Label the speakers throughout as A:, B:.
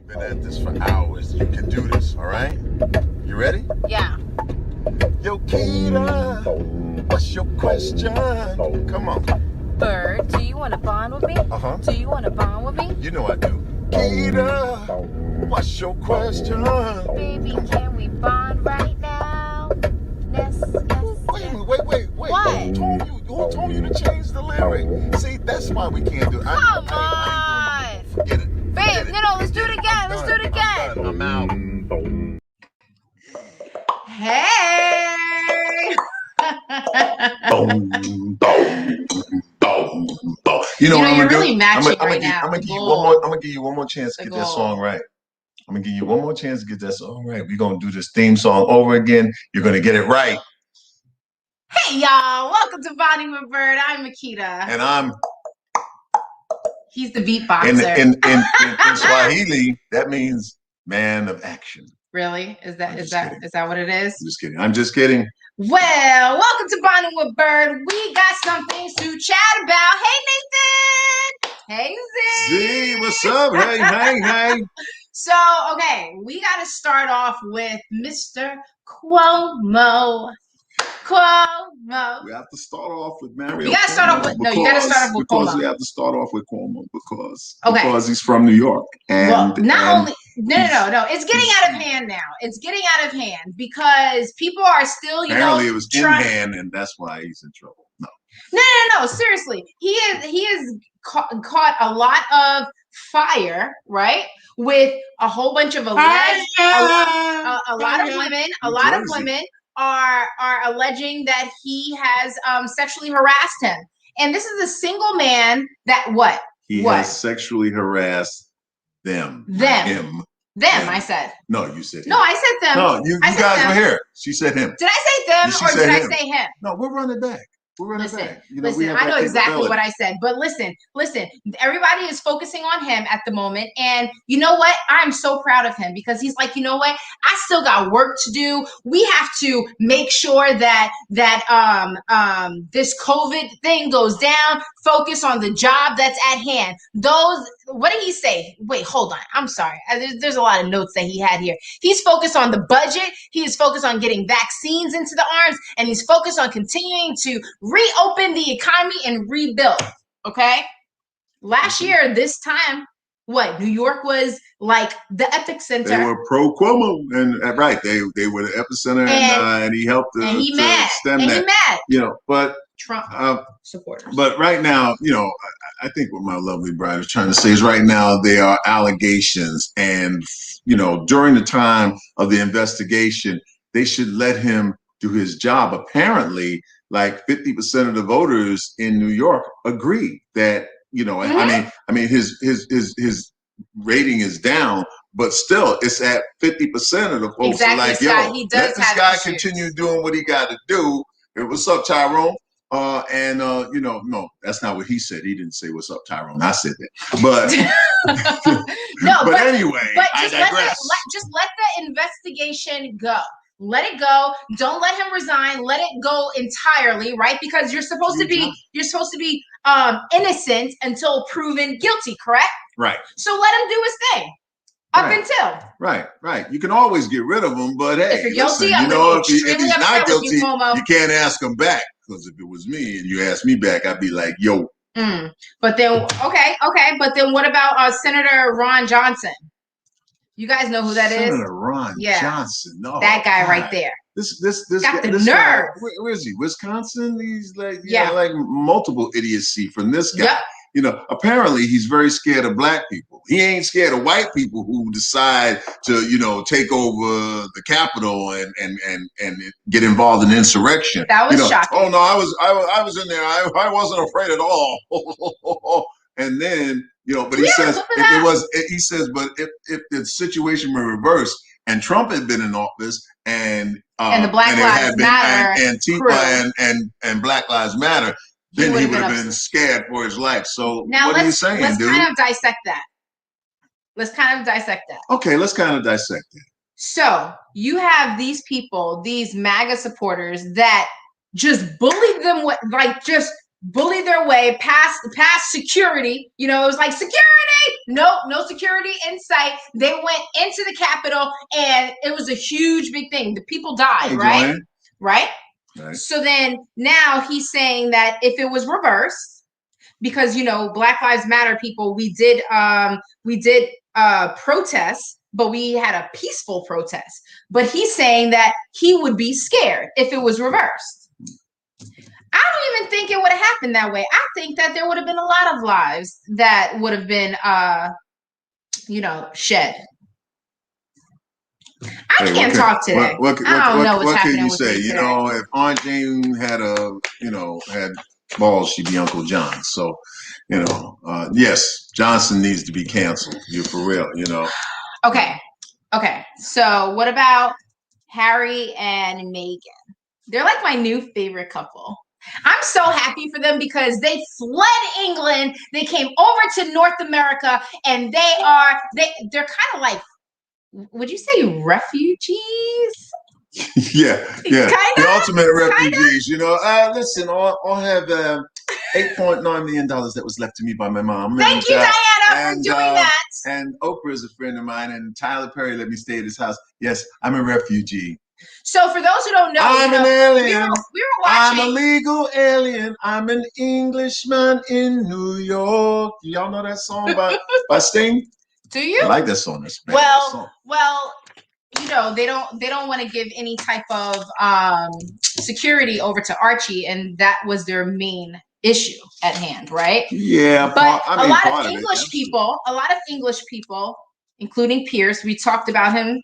A: Been at this for hours. You can do this, all right? You ready?
B: Yeah.
A: Yo, Keita, what's your question? Come on.
B: Byrd, do you want to bond with me?
A: Uh-huh.
B: Do you want to bond with me?
A: You know I do. Keita, what's your question?
B: Baby, can we bond right now? Yes.
A: Wait.
B: What?
A: Who told you to change the lyric? See, that's why we can't do it.
B: Come
A: I ain't doing it. Forget it.
B: Babe, no, let's do it again. Let's do it again.
A: I'm out.
B: Hey!
A: You know what I'm
B: you're
A: gonna
B: really
A: do?
B: matching right now.
A: I'm gonna give you one more chance to get that song right. I'm gonna give you one more chance to get that song right. We're gonna do this theme song over again. You're gonna get it right.
B: Hey y'all, welcome to Bonding With Byrd. I'm Makita.
A: And I'm
B: He's the beatboxer.
A: In Swahili, that means man of action.
B: Really? Is that what it is?
A: I'm just kidding.
B: Well, welcome to Bonding With Byrd. We got some things to chat about. Hey, Nathan. Hey, Z.
A: Z, what's up? Hey.
B: So, okay, we got to start off with Mr. Cuomo.
A: We have to start off with Mario.
B: You got to start off with you got to start off with Cuomo.
A: Because we have to start off with Cuomo because he's from New York. And
B: No, it's getting out of hand now. It's getting out of hand because people are still,
A: apparently it was in hand, and that's why he's in trouble.
B: No. Seriously, he has caught a lot of fire, right? With a whole bunch of alleged, a lot of women are alleging that he has sexually harassed him, and this is a single man that
A: he has sexually harassed them. Him.
B: I said.
A: No, you said him.
B: No, I said them.
A: No, you guys were here. She said him.
B: Did I say them or did I say him?
A: No, we'll run it back.
B: Listen, I know exactly what I said, but listen, everybody is focusing on him at the moment. And you know what? I'm so proud of him because he's like, you know what? I still got work to do. We have to make sure that this COVID thing goes down, focus on the job that's at hand. What did he say? Wait, hold on. I'm sorry. There's a lot of notes that he had here. He's focused on the budget. He is focused on getting vaccines into the arms, and he's focused on continuing to reopen the economy and rebuild. Okay. Last year, this time, New York was like the epicenter.
A: They were pro Cuomo, and right, they were the epicenter, and he helped to stem that. But
B: Trump supporters.
A: But right now, I think what my lovely bride is trying to say is right now there are allegations, and during the time of the investigation, they should let him do his job. Apparently, like 50% of the voters in New York agree that I mean his rating is down, but still it's at 50% of the folks
B: exactly,
A: are like,
B: Scott,
A: let this guy continue doing what he got to do. What's up, Tyrone? No, that's not what he said. He didn't say what's up, Tyrone. I said that. But but anyway, I digress.
B: Just let the investigation go. Let it go. Don't let him resign. Let it go entirely, right? Because you're supposed to be innocent until proven guilty, correct?
A: Right.
B: So let him do his thing. Up until.
A: Right. You can always get rid of him, but hey,
B: if you're guilty,
A: if he's not guilty,
B: you
A: can't ask him back. Because if it was me and you asked me back, I'd be like, yo.
B: But then, okay. But then what about Senator Ron Johnson? You guys know who that is?
A: Senator Ron Johnson. No,
B: that guy right there.
A: This
B: got
A: guy,
B: the nerve.
A: Where is he? Wisconsin? He's like, like multiple idiocy from this guy.
B: Yep.
A: Apparently he's very scared of black people. He ain't scared of white people who decide to, take over the Capitol and get involved in insurrection.
B: That was shocking.
A: Oh no, I was in there. I wasn't afraid at all. And then, but he says if the situation were reversed and Trump had been in office and
B: the Black Lives Matter
A: and Antifa and Black Lives Matter, then he would have been scared for his life. So
B: now
A: what are you saying,
B: let's
A: dude?
B: kind of dissect that.
A: Okay, let's kind of dissect it.
B: So you have these people, these MAGA supporters that just bullied them bully their way past security. It was like, security, no security in sight. They went into the Capitol, and it was a huge, big thing. The people died, right? Right? Right. So then now he's saying that if it was reversed, because Black Lives Matter people, we did protest, but we had a peaceful protest. But he's saying that he would be scared if it was reversed. I don't even think it would have happened that way. I think that there would have been a lot of lives that would have been shed. I can't talk today. I don't know what's happening. What can you say?
A: If Aunt Jane had had balls, she'd be Uncle John. So, yes, Johnson needs to be canceled. You're for real.
B: Okay. So what about Harry and Meghan? They're like my new favorite couple. I'm so happy for them because they fled England. They came over to North America, and they're kind of like, would you say refugees?
A: Yeah. The ultimate refugees. Listen, I'll have $8.9 million that was left to me by my mom.
B: Thank you, Diana, for doing that.
A: And Oprah is a friend of mine, and Tyler Perry let me stay at his house. Yes, I'm a refugee.
B: So for those who don't know,
A: I'm an alien.
B: We were watching.
A: I'm a legal alien. I'm an Englishman in New York. Y'all know that song by Sting?
B: Do you?
A: I like that song.
B: Well, they don't want to give any type of security over to Archie, and that was their main issue at hand, right?
A: Yeah,
B: but a lot of English people, including Pierce, we talked about him.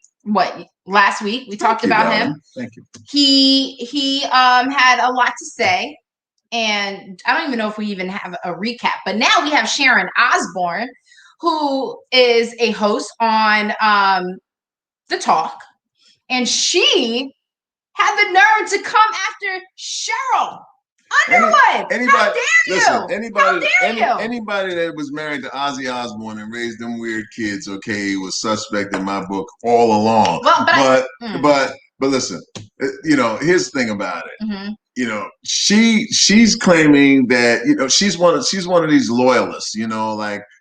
B: Last week? We talked about him.
A: Thank you.
B: He had a lot to say, and I don't even know if we even have a recap. But now we have Sharon Osbourne, who is a host on The Talk, and she had the nerve to come after Cheryl Underwood. How dare you?
A: Listen, anybody that was married to Ozzy Osbourne and raised them weird kids, was suspect in my book all along.
B: Well,
A: but listen, here's the thing about it. Mm-hmm. She's claiming that she's one of these loyalists.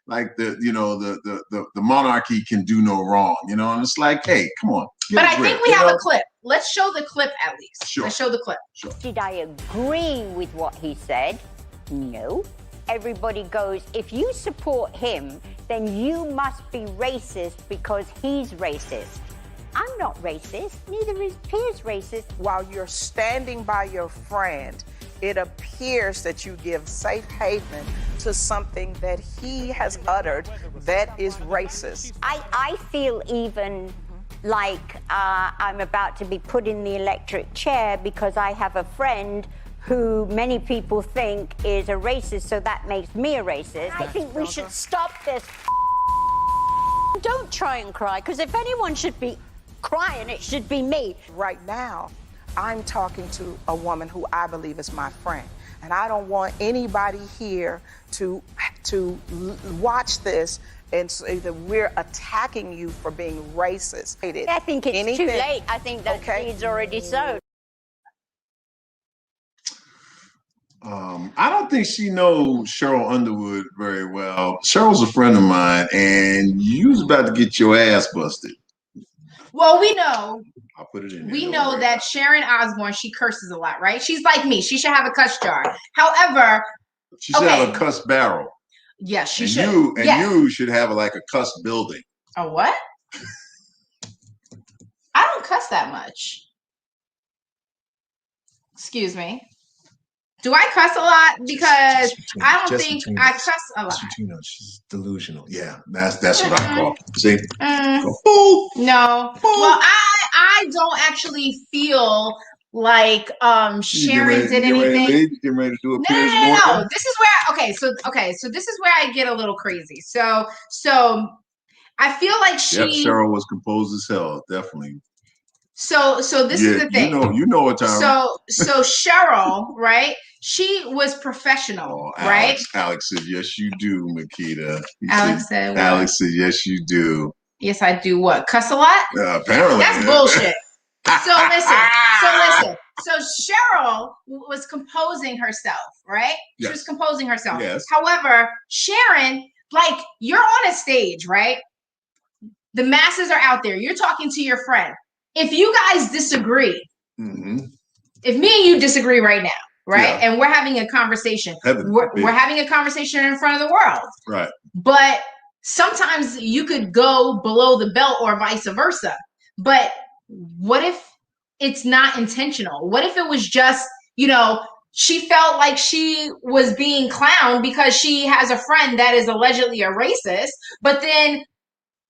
A: Like the monarchy can do no wrong. And it's like, hey, come on.
B: But I think we have a clip. Let's show the clip at least.
A: Sure.
B: Let's show the clip.
A: Sure.
C: Did I agree with what he said? No. Everybody goes, if you support him, then you must be racist because he's racist. I'm not racist. Neither is Piers racist.
D: While you're standing by your friend, it appears that you give safe haven to something that he has uttered that is racist.
C: I feel even like I'm about to be put in the electric chair because I have a friend who many people think is a racist, so that makes me a racist. I think we should stop this. Don't try and cry, because if anyone should be crying, it should be me.
D: Right now, I'm talking to a woman who I believe is my friend, and I don't want anybody here to watch this and say that we're attacking you for being racist.
C: I think it's too late. I think that seed's already sown.
A: I don't think she knows Cheryl Underwood very well. Cheryl's a friend of mine, and you was about to get your ass busted.
B: Well, we know.
A: I'll put it in.
B: We know that Sharon Osbourne, she curses a lot, right? She's like me. She should have a cuss jar. However,
A: she should have a cuss barrel.
B: Yes, she should.
A: You should have a cuss building.
B: A what? I don't cuss that much. Excuse me. Do I cuss a lot? Because I don't think I cuss a lot.
A: She's delusional. Yeah, that's what I call it. See?
B: No. Well, I don't actually feel like Sharon did anything.
A: Get ready to do a
B: No. This is where so this is where I get a little crazy. So I feel like
A: Cheryl was composed as hell, definitely.
B: So this is the thing.
A: You know what time.
B: So Cheryl, right? She was professional, right?
A: Alex said, yes, you do, Makita.
B: Alex said,
A: yes, you do.
B: Yes, I do. What? Cuss a lot?
A: Apparently.
B: That's bullshit. So listen. So Cheryl was composing herself, right?
A: Yes.
B: She was composing herself.
A: Yes.
B: However, Sharon like, you're on a stage, right? The masses are out there. You're talking to your friend. If you guys disagree, if me and you disagree right now, right? And we're having a conversation. We're having a conversation in front of the world.
A: Right.
B: But sometimes you could go below the belt or vice versa. But what if it's not intentional? What if it was just, you know, she felt like she was being clowned because she has a friend that is allegedly a racist, but then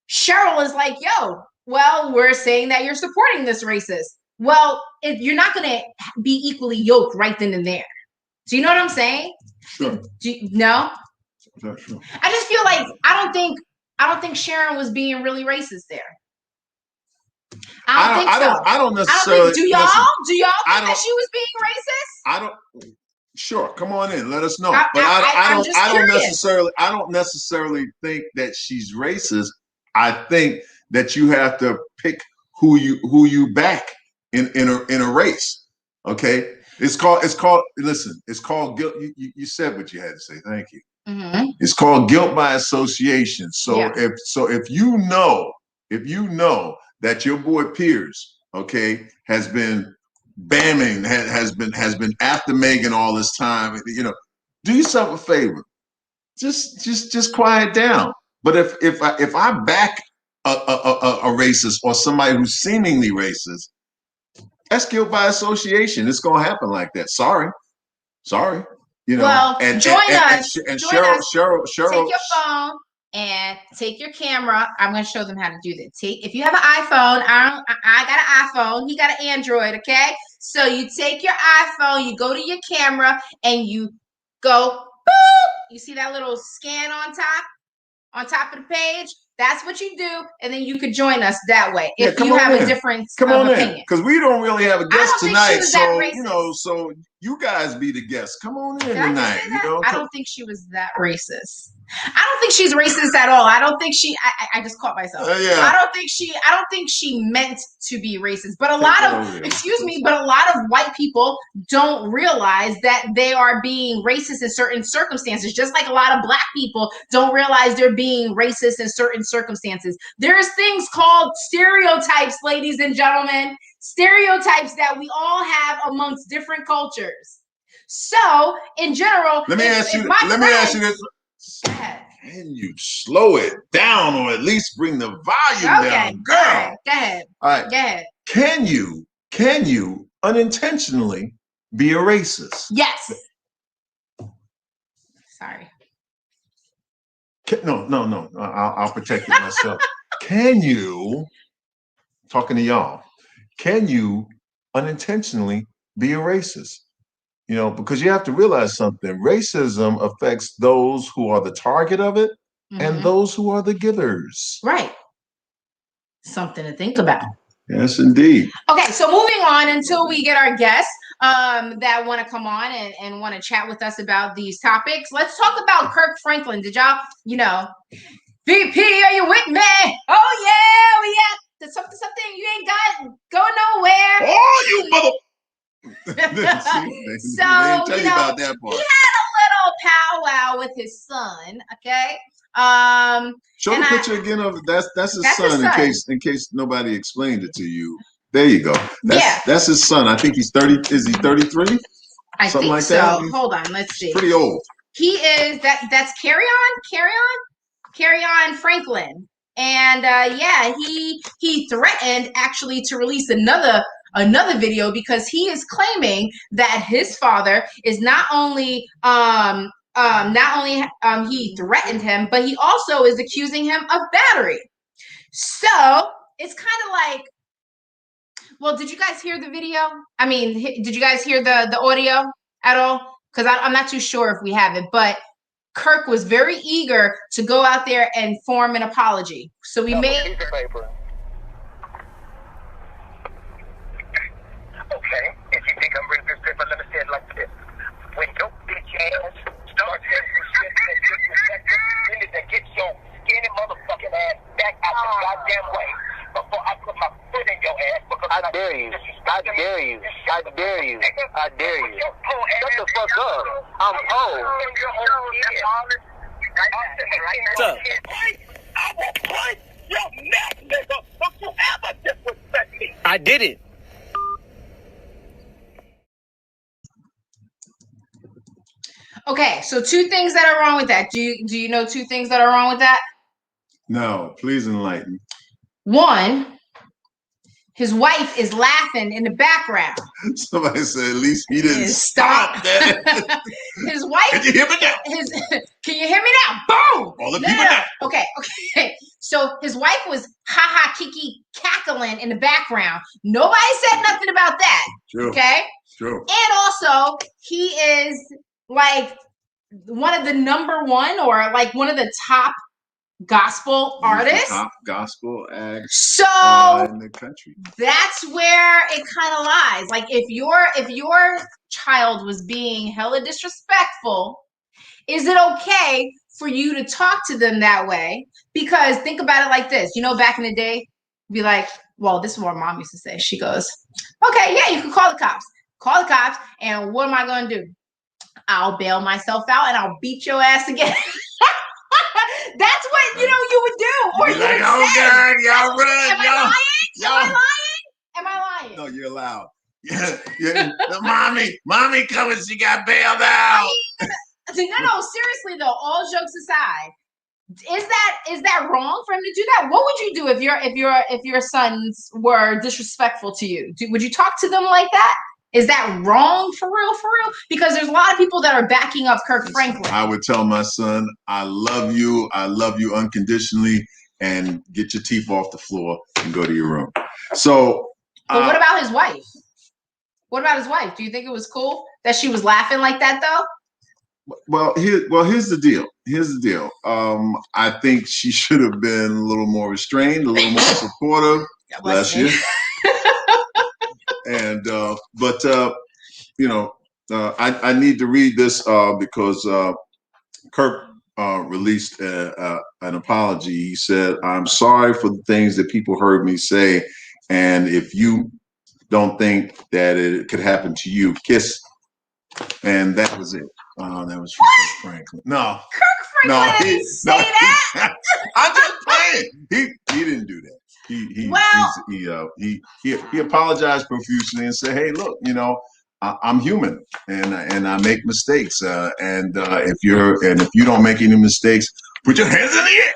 B: Cheryl is like, yo, well, we're saying that you're supporting this racist. Well, if you're not going to be equally yoked right then and there. Do you know what I'm saying?
A: Sure.
B: No?
A: Sure.
B: I just feel like I don't think Sharon was being really racist there.
A: I don't necessarily.
B: Do y'all think that she was being racist?
A: Sure, come on in. Let us know. I don't necessarily think that she's racist. I think that you have to pick who you back in a race. Okay, it's called guilt. You said what you had to say. Thank you.
B: Mm-hmm.
A: It's called guilt by association. So if you know that your boy Piers, okay, has been bamming, has been after Meghan all this time, you know, do yourself a favor. Just quiet down. But if I back a racist or somebody who's seemingly racist, that's guilt by association. It's gonna happen like that. Sorry. You know.
B: Well, join us.
A: Cheryl.
B: Take your phone and take your camera. I'm going to show them how to do this. If you have an iPhone, I got an iPhone. He got an Android. Okay, so you take your iPhone, you go to your camera, and you go boop. You see that little scan on top of the page? That's what you do, and then you could join us that way if you have a difference of opinion.
A: Because we don't really have a guest tonight, so you know, so you guys be the guests. Come on in tonight. You know,
B: I don't think she was that racist. I don't think she's racist at all. I don't think she. I just caught myself. I don't think she meant to be racist. But a lot of white people don't realize that they are being racist in certain circumstances. Just like a lot of black people don't realize they're being racist in certain circumstances. There's things called stereotypes, ladies and gentlemen. Stereotypes that we all have amongst different cultures. So, in general,
A: let me ask you this. Can you slow it down or at least bring the volume down, girl?
B: Go ahead.
A: All right.
B: Go ahead.
A: Can you unintentionally be a racist?
B: Yes. Sorry.
A: No. I'll protect it myself. Can you, talking to y'all, can you unintentionally be a racist? You know, because you have to realize something. Racism affects those who are the target of it and those who are the givers.
B: Right. Something to think about.
A: Yes, indeed.
B: Okay, so moving on until we get our guests that want to come on and want to chat with us about these topics. Let's talk about Kirk Franklin. Did y'all, VP, are you with me? Oh, yeah, we got something you ain't got going nowhere.
A: Oh, you mother...
B: So, about that part. He had a little powwow with his son, okay?
A: Show the picture again of that's his son, in case nobody explained it to you. There you go. That's his son. I think he's 30. Is he 33?
B: I
A: Something
B: think
A: like
B: so.
A: That?
B: Hold on, let's see.
A: Pretty old.
B: He is that's Carry On Franklin. And he threatened actually to release another video because he is claiming that his father is not only he threatened him, but he also is accusing him of battery. So it's kind of like, well, did you guys hear the video? I mean, did you guys hear the audio at all? Because I'm not too sure if we have it, but Kirk was very eager to go out there and form an apology. So we made.
E: Okay, if you think I'm ready for this paper, let me say it like this. When your bitch ass starts disrespecting, you need to get your skinny motherfucking ass back out the goddamn way before I put my foot in your ass. Because I dare you. I dare you. I dare you. I dare you. Shut the fuck up. I'm old. Sir. I will break your neck, nigga, if you ever disrespect me. I did it.
B: Okay, so two things that are wrong with that. Do you know two things that are wrong with that?
A: No, please enlighten.
B: One, his wife is laughing in the background.
A: Somebody said at least he didn't stop that.
B: His wife.
A: Can you hear me now?
B: Can you hear me now? Boom!
A: All the people now.
B: Okay. So his wife was ha kiki cackling in the background. Nobody said nothing about that.
A: True.
B: Okay.
A: True.
B: And also, he is like one of the number one or like one of the top gospel artists.
A: Top gospel act
B: So
A: in the country.
B: That's where it kind of lies. Like if your child was being hella disrespectful, is it okay for you to talk to them that way? Because think about it like this. You know, back in the day, be like, well, this is what mom used to say. She goes, okay, yeah, you can call the cops. Call the cops, and what am I going to do? I'll bail myself out and I'll beat your ass again. That's what you would do. Or you
A: like,
B: would
A: oh
B: say,
A: God, y'all run,
B: Am I lying? Am I lying?
A: No, you're allowed. Yeah. Mommy coming, she got bailed out.
B: No, seriously though, all jokes aside, is that wrong for him to do that? What would you do if your sons were disrespectful to you? Would you talk to them like that? Is that wrong for real? Because there's a lot of people that are backing up Kirk Franklin.
A: I would tell my son, I love you unconditionally, and get your teeth off the floor and go to your room. So,
B: but what about his wife? What about his wife? Do you think it was cool that she was laughing like that though?
A: Well, here's the deal. I think she should have been a little more restrained, a little more supportive. Bless you. And I need to read this because Kirk released an apology. He said, "I'm sorry for the things that people heard me say, and if you don't think that it could happen to you, kiss." And that was it. That was from Kirk Franklin. No,
B: Kirk Franklin didn't say that.
A: I'm just playing. He didn't do that. He apologized profusely and said, "Hey, look, I'm human and I make mistakes. If you don't make any mistakes, put your hands in the air.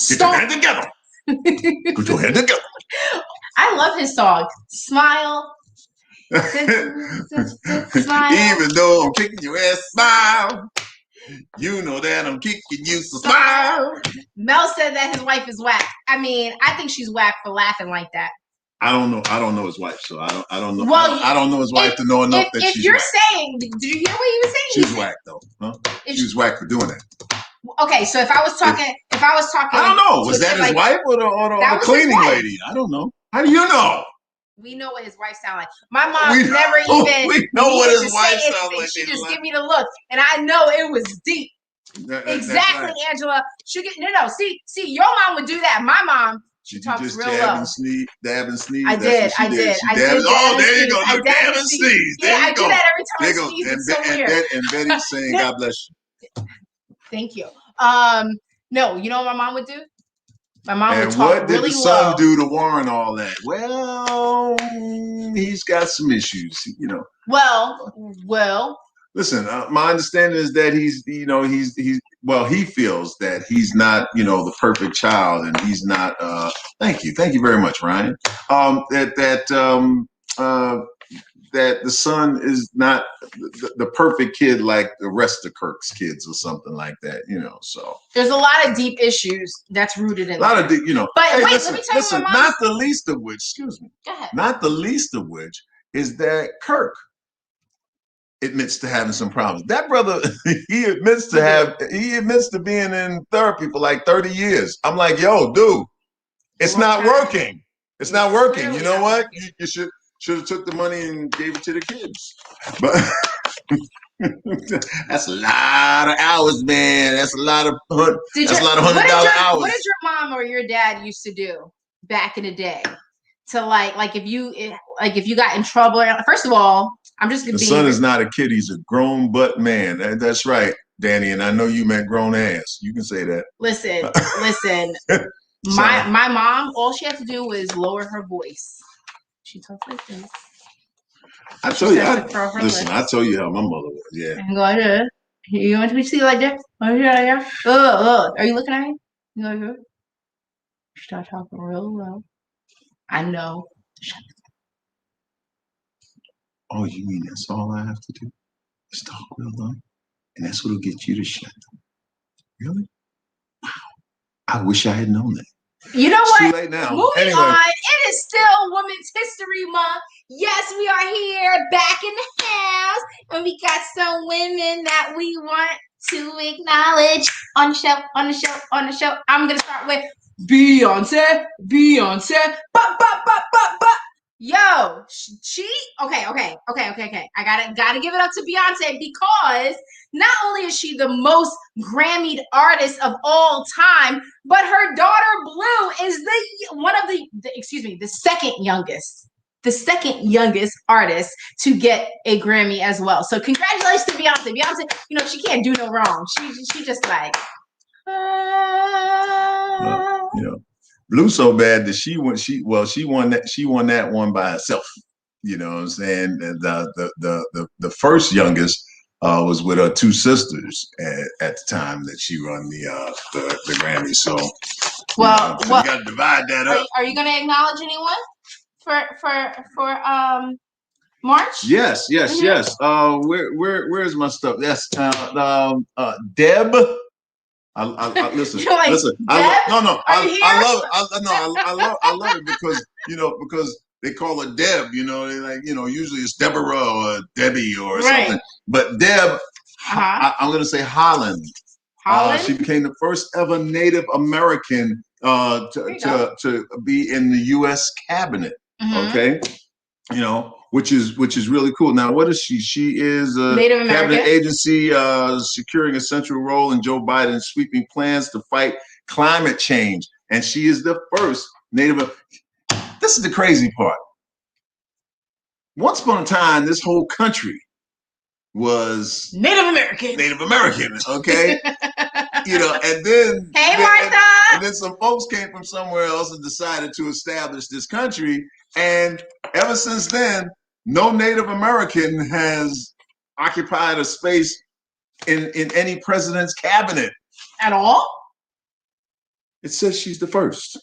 A: Get your hands together. Put your hands together."
B: I love his song. Smile. Smile.
A: Even though I'm kicking your ass, smile. You know that I'm kicking you, so smile.
B: Mel said that his wife is whack. I mean, I think she's whack for laughing like that.
A: I don't know his wife, so I don't know.
B: Well,
A: I don't know his wife to know enough that she's whack.
B: Saying, did you hear what he was saying?
A: She's whack though, huh? She was whack for doing that.
B: Okay, so if I was talking,
A: I don't know. Was that his wife or the cleaning lady? I don't know. How do you know?
B: We know what his wife sounds like. My mom never even.
A: We know what his wife sounds like.
B: She just give me the look, and I know it was deep. Exactly, right. Angela. She no. See, your mom would do that. My mom, she talks just real low.
A: Dab and sneeze.
B: I did.
A: Oh, there you go. No, dab and sneeze.
B: Yeah, I do that every time I sneeze. It's so weird.
A: And Betty's saying, "God bless you."
B: Thank you. No, you know what my mom would do? My mom would talk really low.
A: What did the son do to warrant all that? Well, he's got some issues,
B: Well.
A: Listen, my understanding is that he feels that he's not, the perfect child, and he's not. Thank you very much, Ryan. That the son is not the perfect kid like the rest of Kirk's kids or something like that, so.
B: There's a lot of deep issues that's rooted in
A: a lot of deep,
B: But hey, wait, let me tell you,
A: not the least of which, excuse me.
B: Go ahead.
A: Not the least of which is that Kirk admits to having some problems. That brother, he admits to being in therapy for like 30 years. I'm like, yo, dude, it's not working. It's not working. You know what? You should have took the money and gave it to the kids. But that's a lot of hours, man. That's a lot of $100 hours.
B: What did your mom or your dad used to do back in the day? To like if you got in trouble. First of all, I'm just gonna
A: The son is not a kid. He's a grown butt man. That's right. Danny, and I know you meant grown ass. You can say that.
B: Listen.
A: So-
B: My mom, all she had to do was lower her voice. She talks like this.
A: I tell you,
B: starts to curl her
A: listen,
B: lips.
A: I tell you how my mother was. Yeah.
B: And go like this. You want me to see like that? Are you looking at me? You go like this. Start talking real low. I know.
A: Oh, you mean that's all I have to do? Is talk real low? And that's what'll get you to shut up. Really? Wow. I wish I had known that.
B: You know
A: It's
B: what?
A: too late now.
B: Moving
A: Anyway.
B: on. It is still Women's History Month. Yes, we are here back in the house. And we got some women that we want to acknowledge on the show. I'm going to start with Beyonce. Yo, she okay. I gotta give it up to Beyonce because not only is she the most Grammyed artist of all time, but her daughter Blue is the second youngest artist to get a Grammy as well. So congratulations to Beyonce. Beyonce, you know, she can't do no wrong. She just like
A: You know, Blue so bad that she won that one by herself. You know what I'm saying? And the first youngest was with her two sisters at the time that she won the Grammy. So
B: well,
A: you got to divide that up.
B: Are you going to acknowledge anyone for March?
A: Yes. Where's my stuff? Yes, Deb. I listen.
B: You're like,
A: listen.
B: Deb?
A: I love it because they call her Deb. You know, they like usually it's Deborah or Debbie or something. But Deb, I'm going to say Holland. She became the first ever Native American to be in the U.S. cabinet. Mm-hmm. Okay, which is really cool. Now, what is she? She is a cabinet agency securing a central role in Joe Biden's sweeping plans to fight climate change. And she is the first Native. This is the crazy part. Once upon a time, this whole country was
B: Native American.
A: Okay. And then
B: Martha.
A: And then some folks came from somewhere else and decided to establish this country. And ever since then, no Native American has occupied a space in any president's cabinet
B: at all.
A: It says she's the first.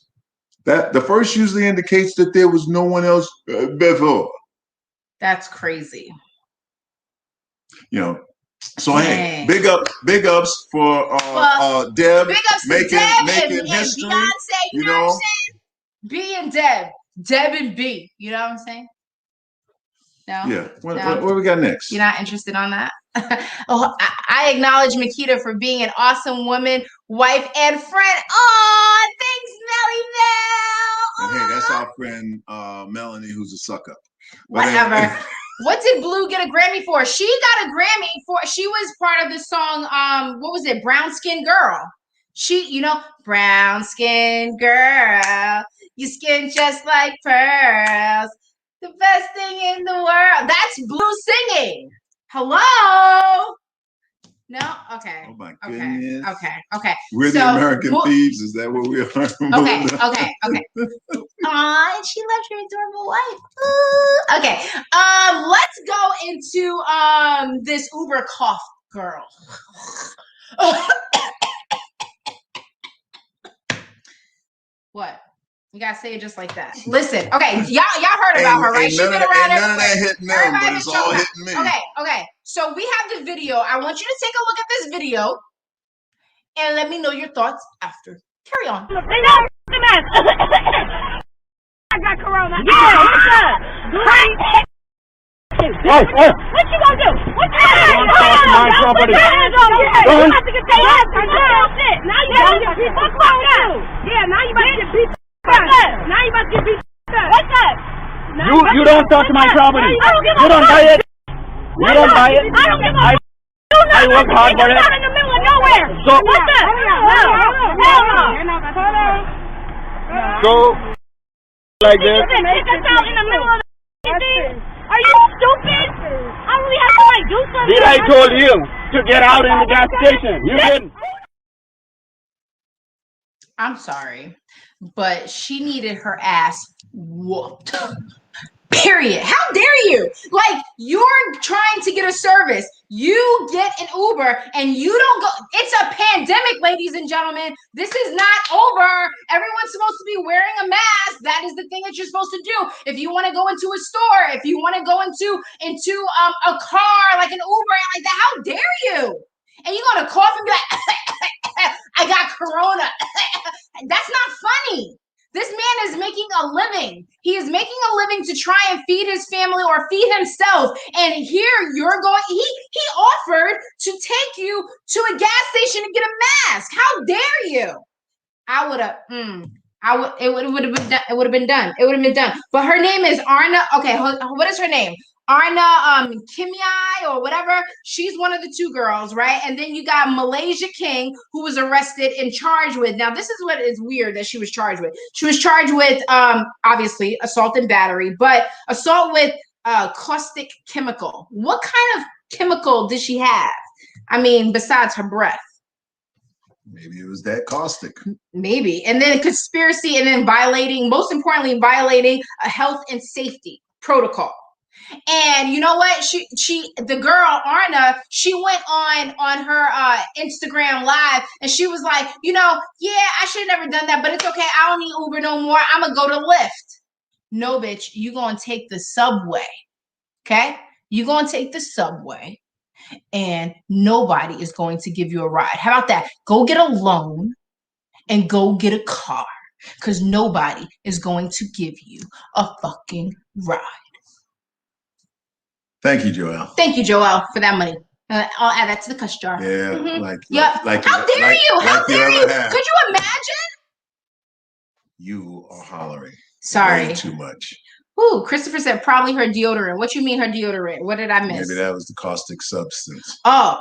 A: That the first usually indicates that there was no one else before.
B: That's crazy.
A: So hey, big ups for Deb,
B: big ups
A: making
B: Deb
A: history.
B: And Beyonce, you know what I'm saying? B and Deb and B. You know what I'm saying? No.
A: Yeah. What we got next?
B: You're not interested on that? I acknowledge Makita for being an awesome woman, wife, and friend. Oh, thanks, Melly Mel.
A: And hey, that's our friend Melanie, who's a suck up.
B: Whatever. What did Blue get a Grammy for? She got a Grammy for, she was part of the song, what was it? Brown Skin Girl. She, brown skin girl, you skin just like pearls. The best thing in the world. That's Blue singing. Hello? No? Okay.
A: Oh my goodness.
B: Okay.
A: We're the American thieves. Is that what we are?
B: Okay. Aw, and she left her adorable wife. Ooh. Okay. Let's go into this Uber cough girl. What? You gotta say it just like that. Listen, okay, y'all heard about her, right? She's been around everywhere.
A: None of that hitting them, but it's all hitting me.
B: Okay. So we have the video. I want you to take a look at this video and let me know your thoughts after. Carry on.
F: I got corona. Yeah, what's up? Hey. What you gonna do? What you gonna do? Don't touch my property. Don't. You have to get your ass for shit. Now you about to get beat the fuck up. Yeah, now you about to get beat the fuck up. Now you about to get beat the fuck up. What's up? You don't touch my property. You don't buy it. You don't buy it. I don't give a fuck. I work hard for it. You're not in the middle of nowhere. So what's up? Hell no. So like this. Kick us out in the middle of the thing. Are you stupid? I really have to do something. Did I told you?
G: to get out in the gas station. You didn't.
B: I'm sorry, but she needed her ass whooped. Period. How dare you? Like, you're trying to get a service. You get an Uber and you don't go. It's a pandemic, ladies and gentlemen. This is not over. Everyone's supposed to be wearing a mask. That is the thing that you're supposed to do. If you want to go into a store, if you want to go into a car, like an Uber, like that, how dare you? And you're going to cough and be like, I got corona. That's not funny. This man is making a living. He is making a living to try and feed his family or feed himself. And here you're going, he offered to take you to a gas station to get a mask. How dare you? I would have, it would have been done. It would have been done. It would have been done. But her name is Arna. Okay, what is her name? Arna Kimyai or whatever. She's one of the two girls, right? And then you got Malaysia King, who was arrested and charged with. Now, this is what is weird that she was charged with. She was charged with, obviously, assault and battery, but assault with caustic chemical. What kind of chemical did she have? I mean, besides her breath.
A: Maybe it was that caustic. Maybe.
B: And then conspiracy, and then most importantly, violating a health and safety protocol. And you know what? The girl Arna, she went on her Instagram live, and she was like, yeah, I should have never done that, but it's okay. I don't need Uber no more. I'm gonna go to Lyft. No, bitch, you gonna take the subway. Okay, you gonna take the subway, and nobody is going to give you a ride. How about that? Go get a loan and go get a car, because nobody is going to give you a fucking ride.
A: Thank you, Joel.
B: Thank you, Joel, for that money. I'll add that to the cuss jar.
A: Yeah,
B: like how dare you? How dare you? Could you imagine?
A: You are hollering.
B: Sorry.
A: Way too much.
B: Ooh, Christopher said probably her deodorant. What you mean her deodorant? What did I miss?
A: Maybe that was the caustic substance.
B: Oh.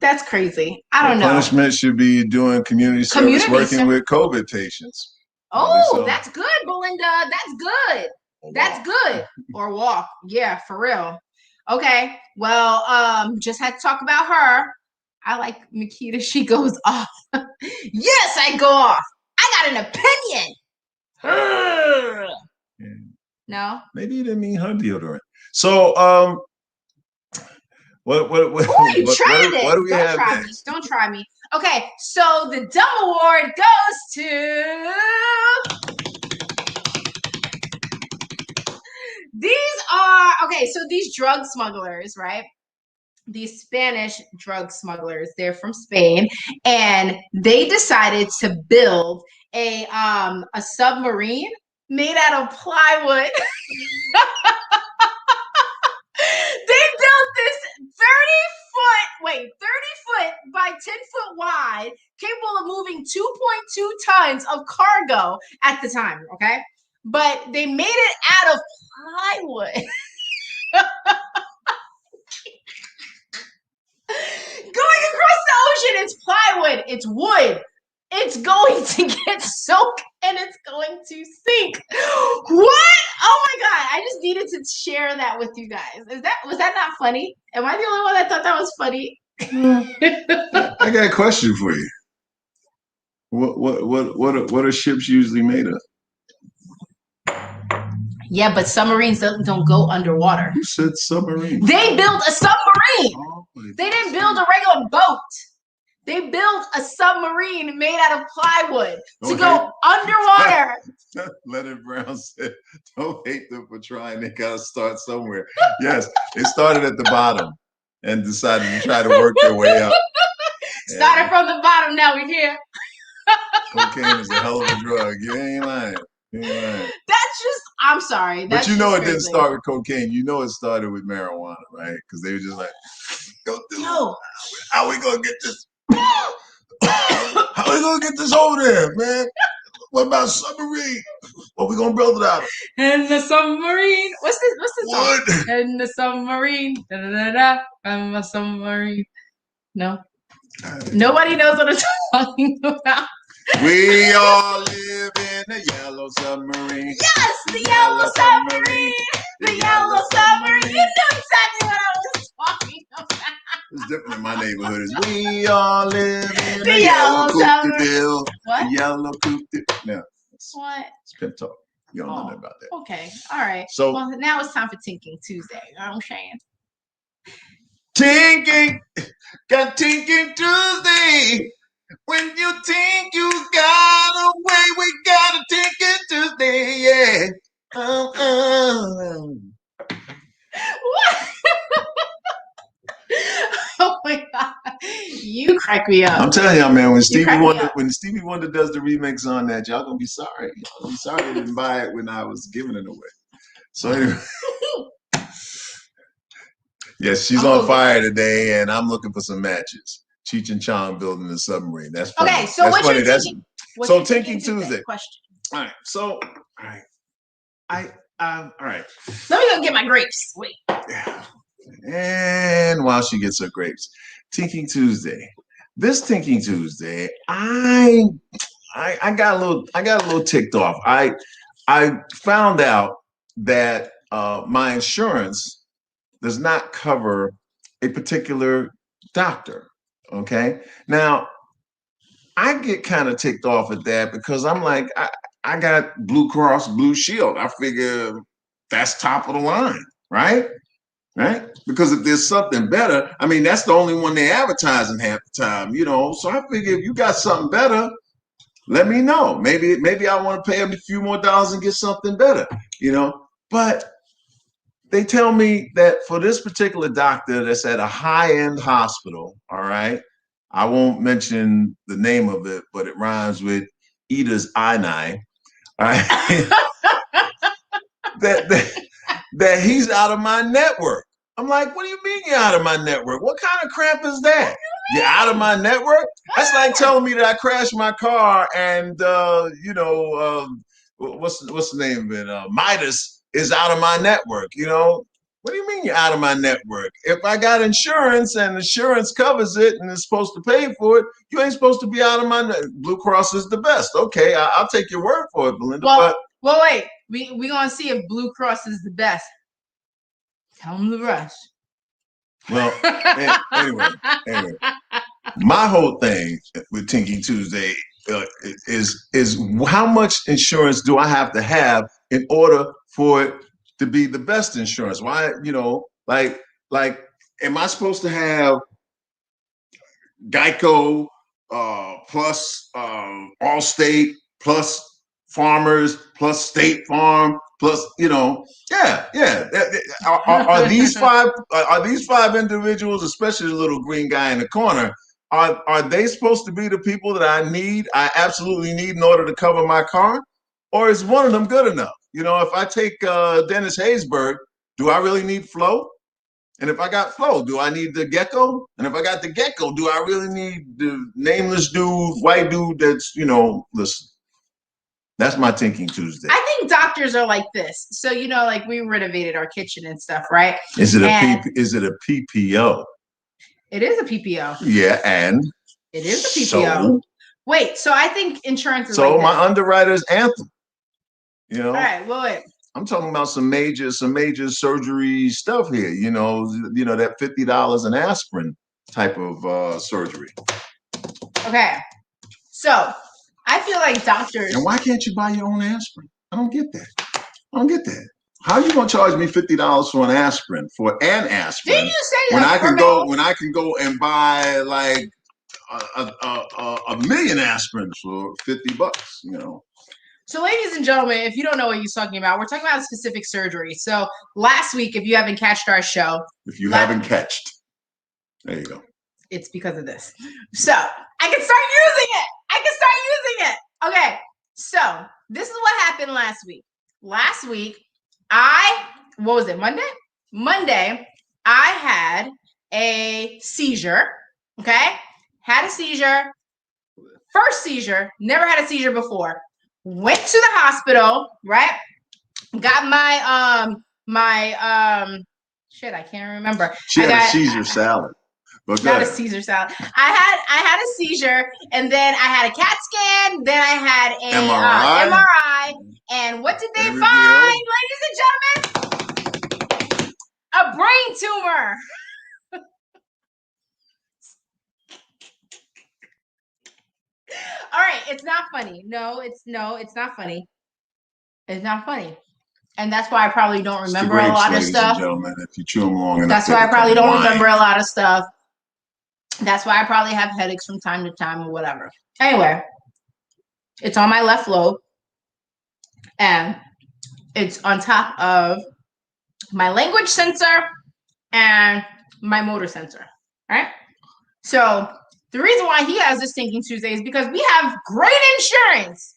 B: That's crazy. I don't know.
A: Punishment should be doing community service, working with COVID patients.
B: Oh, that's good, Belinda. That's good. That's good. Or walk. Yeah, for real. Okay. Well, just had to talk about her. I like Makita. She goes off. Yes, I go off. I got an opinion.
A: Yeah.
B: No?
A: Maybe you didn't mean her deodorant. So, what do we have next?
B: Don't try me. Okay, so the Dumb Award goes to... these drug smugglers, right? These Spanish drug smugglers, they're from Spain, and they decided to build a submarine made out of plywood. They built this 30 foot by 10 foot wide, capable of moving 2.2 tons of cargo at the time, okay? But they made it out of plywood. Going across the ocean, it's plywood, it's wood. It's going to get soaked and it's going to sink. What? Oh my God. I just needed to share that with you guys. Was that not funny? Am I the only one that thought that was funny?
A: I got a question for you. What are ships usually made of?
B: Yeah, but submarines don't go underwater.
A: Who said submarine?
B: They built a submarine. Oh, they didn't build a regular boat. They built a submarine made out of plywood to go underwater.
A: Leonard Brown said, don't hate them for trying. They got to start somewhere. Yes, they started at the bottom and decided to try to work their way up.
B: Started from the bottom, now we're here.
A: Cocaine is a hell of a drug. You ain't lying.
B: That's just, I'm sorry.
A: But you know it didn't start with cocaine. You know it started with marijuana, right? Because they were just like, how we going to get this? How we going to get this over there, man? What about submarine? What we going to build it out of?
B: And the submarine. What's this song? And the submarine. Da-da-da-da. I'm a submarine. No. Nobody knows what I'm talking about.
A: We all live in a yellow submarine.
B: Yes, the yellow submarine. The yellow submarine. You knew exactly what I was
A: It's different in my neighborhood. It's we all live in
B: The
A: a
B: yellow
A: yellow
B: submarine.
A: coupe
B: What?
A: Yellow coupe. No,
B: What?
A: it's pimp talk. You don't know nothing about that.
B: Okay. All right.
A: So
B: well, now it's time for Tinking Tuesday. You know what I'm saying?
A: Tinking, got Tinking Tuesday. When you think you got away, we got a Tinking Tuesday. Yeah.
B: What? Oh my god, you crack me up.
A: I'm telling y'all, man, when Stevie
B: crack me
A: Wonder
B: up.
A: does the remix on that, y'all gonna be sorry. Y'all gonna be sorry I didn't buy it when I was giving it away. So anyway. Yes, she's on fire today, and I'm looking for some matches. Cheech and Chong building the submarine. That's funny.
B: Okay, so
A: that's
B: what's
A: funny.
B: your
A: That's
B: Tinking?
A: so Tinking Tuesday.
B: Question.
A: All right. So all right. All right.
B: Let me go get my grapes. Wait.
A: And while she gets her grapes, Tinking Tuesday. This Tinking Tuesday, I got a little ticked off. I found out that my insurance does not cover a particular doctor. Okay. Now, I get kind of ticked off at that because I'm like, I got Blue Cross Blue Shield. I figure that's top of the line, right? Right? Because if there's something better, I mean, that's the only one they advertising half the time, you know. So I figure if you got something better, let me know. Maybe I want to pay them a few more dollars and get something better, you know. But they tell me that for this particular doctor that's at a high-end hospital, all right, I won't mention the name of it, but it rhymes with Eda's I-9, all right, that he's out of my network. I'm like, what do you mean you're out of my network? What kind of crap is that? You're out of my network? That's like telling me that I crashed my car and, what's the name of it? Midas is out of my network, you know? What do you mean you're out of my network? If I got insurance and insurance covers it and is supposed to pay for it, you ain't supposed to be out of my network. Blue Cross is the best. Okay, I'll take your word for it, Belinda.
B: Well, wait. We gonna see if Blue Cross is the best. Tell them the rest.
A: Well, anyway, my whole thing with Tinking Tuesday is how much insurance do I have to have in order for it to be the best insurance? Why, you know, like, am I supposed to have Geico plus Allstate plus Farmers plus State Farm plus, you know, yeah. Are these five individuals, especially the little green guy in the corner, are they supposed to be the people that I absolutely need in order to cover my car? Or is one of them good enough? You know, if I take Dennis Haysbert, do I really need Flo? And if I got Flo, do I need the Gecko? And if I got the Gecko, do I really need the nameless dude, white dude that's, you know, listen. That's my Tinking Tuesday.
B: I think doctors are like this. So, you know, like we renovated our kitchen and stuff, right?
A: Is it a PPO?
B: It is a PPO.
A: Yeah, and
B: it is a PPO. So, wait, so I think insurance is
A: so
B: like
A: my underwriter's Anthem. You know?
B: All right, well, wait.
A: I'm talking about some major surgery stuff here. You know that $50 an aspirin type of surgery.
B: Okay, so I feel like doctors.
A: And why can't you buy your own aspirin? I don't get that. How are you gonna charge me $50 for an aspirin?
B: Didn't you say
A: when I can go and buy like a million aspirins for $50? You know.
B: So, ladies and gentlemen, if you don't know what he's talking about, we're talking about a specific surgery. So, last week, if you haven't catched our show,
A: there you go.
B: It's because of this. So, I can start using it. Okay. So, this is what happened last week. Last week, what was it? Monday, I had a seizure. Okay. Had a seizure. First seizure. Never had a seizure before. Went to the hospital, right? Got my shit, I can't remember.
A: She had a Caesar salad.
B: Not a Caesar salad. I had a seizure, and then I had a CAT scan, then I had a MRI. And what did they find, ladies and gentlemen? A brain tumor. All right, it's not funny. No, it's not funny. It's not funny. And that's why I probably don't remember a lot of stuff.
A: Ladies and gentlemen, if you chew them long enough,
B: that's why I probably don't remember a lot of stuff. That's why I probably have headaches from time to time or whatever. Anyway, it's on my left lobe, and it's on top of my language sensor and my motor sensor, right? So the reason why he has this Thinking Tuesday is because we have great insurance,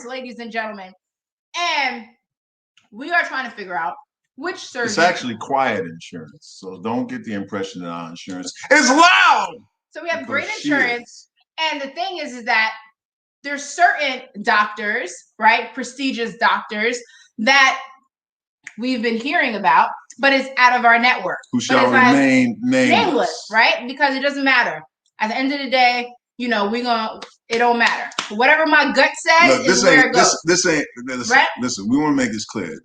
B: ladies and gentlemen. And we are trying to figure out which surgeon.
A: It's actually quiet insurance, so don't get the impression that our insurance is loud.
B: So we have great insurance, and the thing is that there's certain doctors, right, prestigious doctors that we've been hearing about, but it's out of our network.
A: Who shall remain nameless,
B: right? Because it doesn't matter. At the end of the day, it don't matter. Whatever my gut says is where it goes.
A: Listen, we want to make this clear.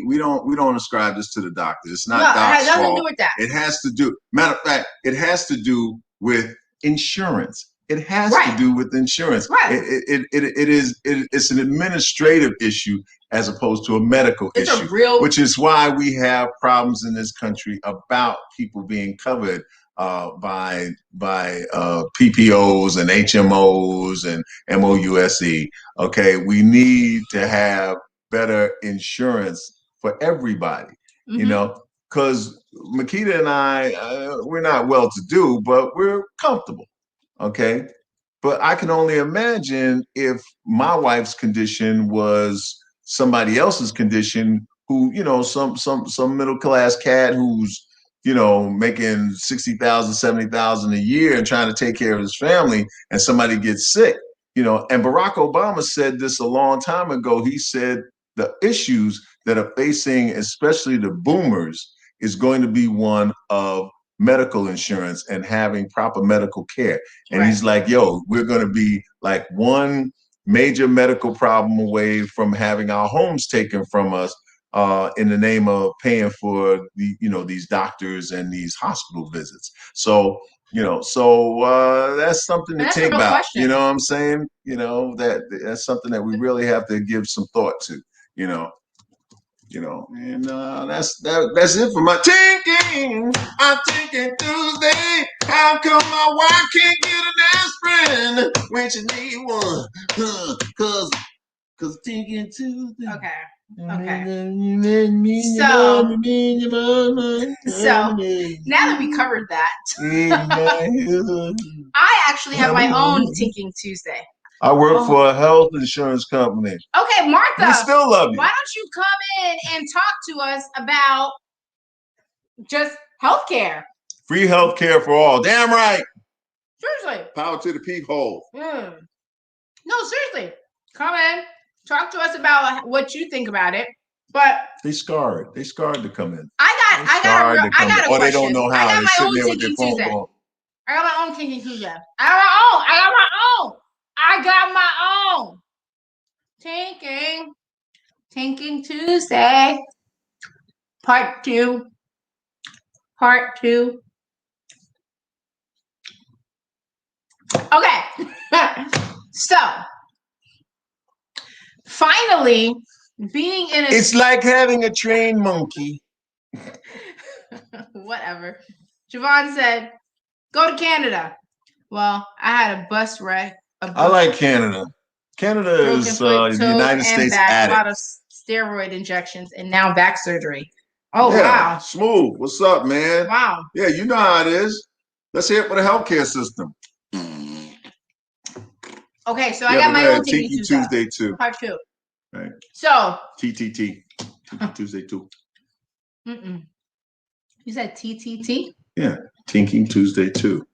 A: We don't ascribe this to the doctor. It's not
B: Doc's fault. It has nothing to do with that.
A: It has to do, matter of fact, it has to do with insurance. It has to do with insurance.
B: Right.
A: It's an administrative issue as opposed to a medical issue, which is why we have problems in this country about people being covered by PPOs and HMOs and MOUSE. Okay, we need to have better insurance for everybody. Because Makita and I, we're not well-to-do, but we're comfortable. Okay, but I can only imagine if my wife's condition was somebody else's condition, who some middle-class cat who's making $60,000, $70,000 a year and trying to take care of his family, and somebody gets sick. And Barack Obama said this a long time ago. He said the issues that are facing, especially the boomers, is going to be one of medical insurance and having proper medical care. And he's like, we're going to be like one major medical problem away from having our homes taken from us in the name of paying for these doctors and these hospital visits. So that's something to think about.
B: Question.
A: You know what I'm saying? That's something that we really have to give some thought to. And that's it for my thinking. I'm thinking Tuesday. How come my wife can't get an aspirin when she need one? Cause thinking Tuesday.
B: Okay. So now that we covered that, I actually have my own Thinking Tuesday.
A: I work for a health insurance company.
B: Okay, Martha.
A: We still love you.
B: Why don't you come in and talk to us about just healthcare?
A: Free healthcare for all. Damn right.
B: Seriously.
A: Power to the peephole.
B: No, seriously. Come in. Talk to us about what you think about it. But
A: they scarred. They scarred to come in.
B: I got a question.
A: Or they don't know how.
B: I got my own Thinking Tuesday. I got my own Thinking Tuesday. I got my own. Thinking Tuesday. Part two. Okay. So, finally, being in a...
A: It's like having a trained monkey.
B: Whatever. Javon said, go to Canada. Well, I had a bus wreck. I
A: like Canada. Canada is the United States
B: back, a lot of steroid injections and now back surgery. Oh, yeah, wow.
A: Smooth. What's up, man?
B: Wow.
A: Yeah, you know how it is. Let's hear it for the healthcare system.
B: Okay, so I got my own Thinking
A: Tuesday too.
B: Part two.
A: Right.
B: So.
A: TTT. Tuesday too.
B: You said TTT?
A: Yeah. Thinking Tuesday too.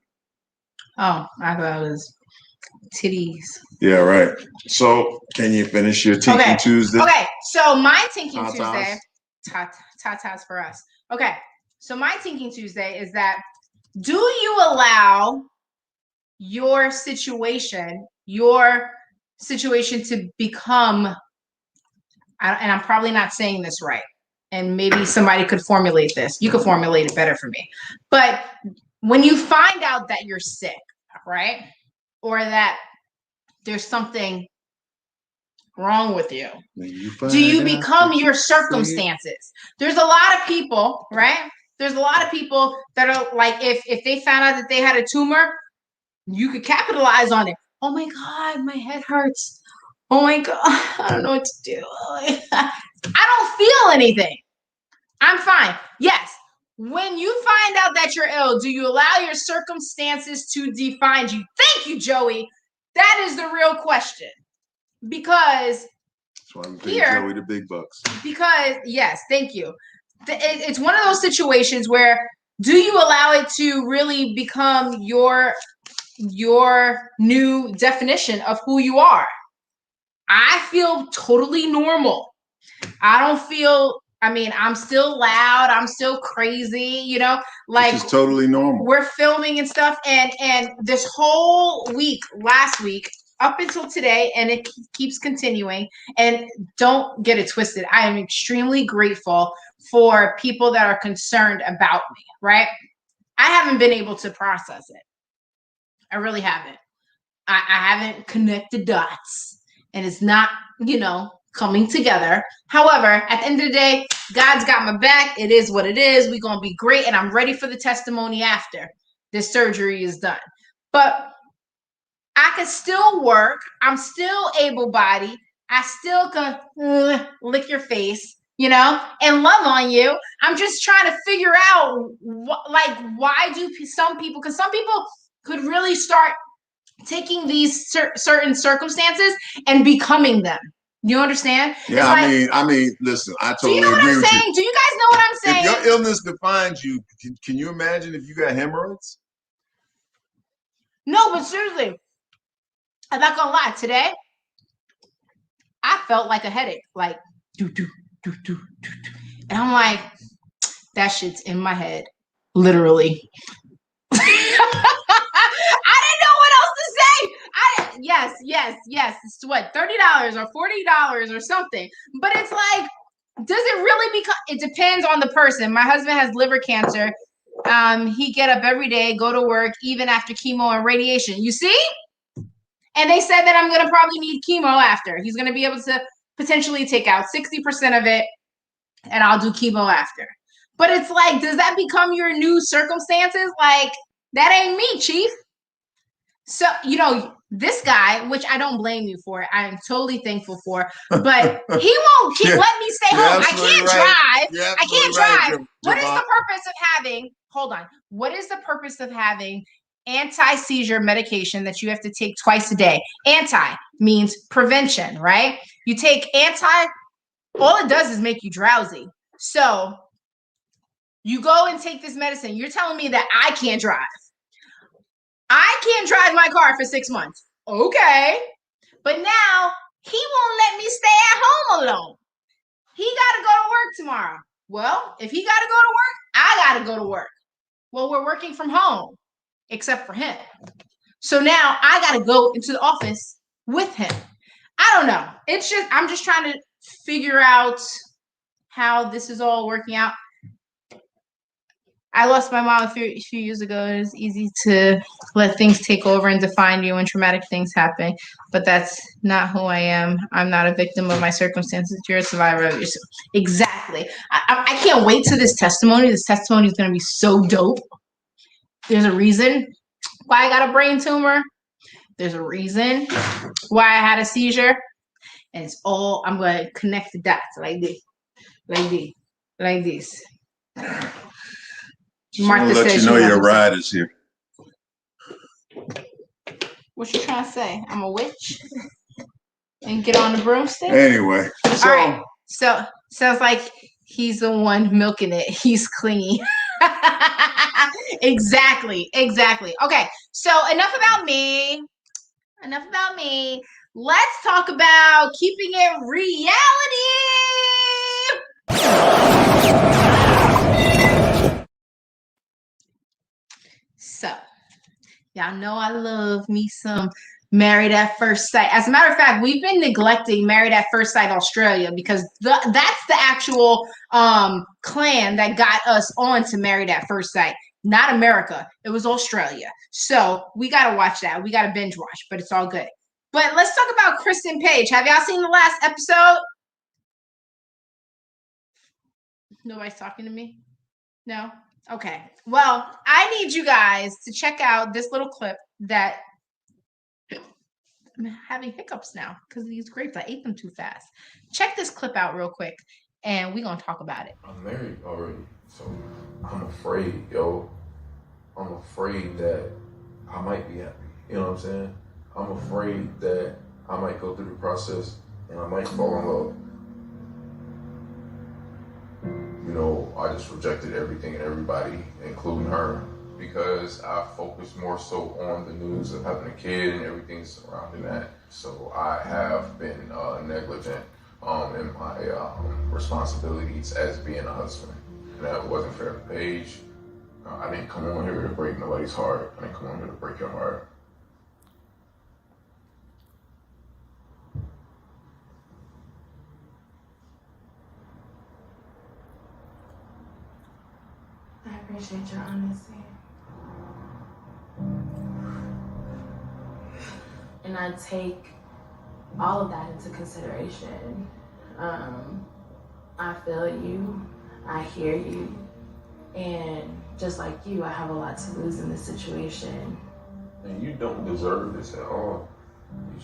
B: Oh, I thought it was titties.
A: Yeah, right. So, can you finish your Thinking Tuesday?
B: Okay, so my Thinking Tuesday. Tatas for us. Okay, so my Thinking Tuesday is that, do you allow your situation to become, and I'm probably not saying this right, and maybe somebody could formulate this. You could formulate it better for me. But when you find out that you're sick, right? Or that there's something wrong with you.
A: Do
B: you become your circumstances? There's a lot of people, right? There's a lot of people that are like, if they found out that they had a tumor, you could capitalize on it. Oh my God, my head hurts. Oh my God, I don't know what to do. I don't feel anything. I'm fine. Yes. When you find out that you're ill, do you allow your circumstances to define you? Thank you, Joey. That is the real question. Because
A: that's why we pay Joey the big bucks.
B: Because, yes, thank you. It's one of those situations where, do you allow it to really become your new definition of who you are? I feel totally normal. I don't feel, I mean, I'm still loud. I'm still crazy, you know, like
A: which is totally normal.
B: We're filming and stuff. And this whole week, last week, up until today, and it keeps continuing. And don't get it twisted. I am extremely grateful for people that are concerned about me, right? I haven't been able to process it. I really haven't. I haven't connected dots, and it's not, you know, coming together. However, at the end of the day, God's got my back. It is what it is. We're going to be great, and I'm ready for the testimony after this surgery is done. But I can still work. I'm still able-bodied. I still can lick your face, you know, and love on you. I'm just trying to figure out, why do some people, because some people could really start taking these certain circumstances and becoming them. You understand?
A: Yeah, I mean, listen, I totally agree with you.
B: Do you know what I'm saying? Do you guys know what I'm saying?
A: If your illness defines you, can you imagine if you got hemorrhoids?
B: No, but seriously, I'm not gonna lie. Today, I felt like a headache, like do do do do do, and I'm like, that shit's in my head, literally. I didn't know what else to say. Yes. It's what, $30 or $40 or something. But it's like, does it really become? It depends on the person. My husband has liver cancer. He get up every day, go to work, even after chemo and radiation. You see? And they said that I'm gonna probably need chemo after. He's gonna be able to potentially take out 60% of it, and I'll do chemo after. But it's like, does that become your new circumstances? Like, that ain't me, Chief. So, you know, this guy, which I don't blame you for, I am totally thankful for, but he won't let me stay home. I can't drive. I can't drive. What is the purpose of having, hold on, what is the purpose of having anti-seizure medication that you have to take twice a day? Anti means prevention, right? You take all it does is make you drowsy. So you go and take this medicine. You're telling me that I can't drive. I can't drive my car for 6 months. Okay. But now he won't let me stay at home alone. He got to go to work tomorrow. Well, if he got to go to work, I got to go to work. Well, we're working from home, except for him. So now I got to go into the office with him. I don't know. I'm just trying to figure out how this is all working out. I lost my mom a few years ago. It was easy to let things take over and define you when traumatic things happen. But that's not who I am. I'm not a victim of my circumstances. You're a survivor of yourself. Exactly. I can't wait to this testimony. This testimony is going to be so dope. There's a reason why I got a brain tumor. There's a reason why I had a seizure. And it's all, I'm going to connect the dots like this. Like this.
A: Martha says, you know your ride is here.
B: What you trying to say? I'm a witch? And get on the broomstick?
A: Anyway.
B: All right. So sounds like he's the one milking it. He's clingy. Exactly. Okay. So enough about me. Let's talk about keeping it reality. So, y'all know I love me some Married at First Sight. As a matter of fact, we've been neglecting Married at First Sight Australia because that's the actual clan that got us on to Married at First Sight. Not America. It was Australia. So we got to watch that. We got to binge watch, but it's all good. But let's talk about Kristen Page. Have y'all seen the last episode? Nobody's talking to me? No? Okay. Well, I need you guys to check out this little clip that I'm having hiccups now because of these grapes. I ate them too fast. Check this clip out real quick, and we're going to talk about it.
H: I'm married already, so I'm afraid, yo. I'm afraid that I might be happy. You know what I'm saying? I'm afraid that I might go through the process and I might fall in love. You know, I just rejected everything and everybody, including her, because I focused more so on the news of having a kid and everything surrounding that. So I have been negligent in my responsibilities as being a husband. And that wasn't fair to Paige. I didn't come on here to break nobody's heart. I didn't come on here to break your heart.
I: I appreciate your honesty. And I take all of that into consideration. I feel you, I hear you, and just like you, I have a lot to lose in this situation.
H: And you don't deserve this at all. You